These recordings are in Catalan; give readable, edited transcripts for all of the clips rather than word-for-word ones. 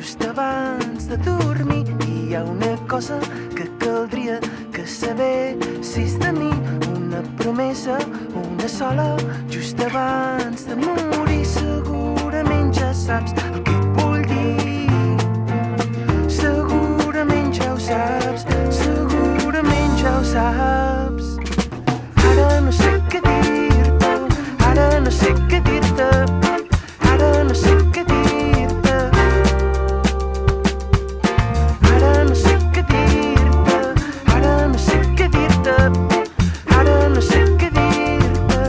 just abans de dormir. I hi ha una cosa que caldria que sabessis de mi, una promesa, una sola, just abans de morir. Segurament ja saps el que et vull dir, segurament ja ho saps, segurament ja ho saps. Ara no sé què dir-te, ara no sé què dir-te, ara no sé què dir-te, ara no sé què dir-te, ara no sé què dir-te, ara no sé què dir-te.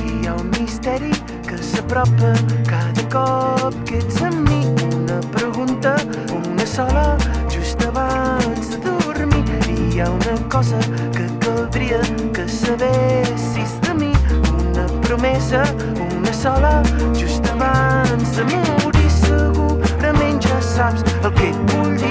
Hi ha un misteri que s'apropa cada cop que ets amb mi. Una pregunta, una sola, just abans de dormir. I hi ha una cosa que caldria que sabessis de mi, una promesa, una sola, just abans de morir. Segurament ja saps el que et vull dir,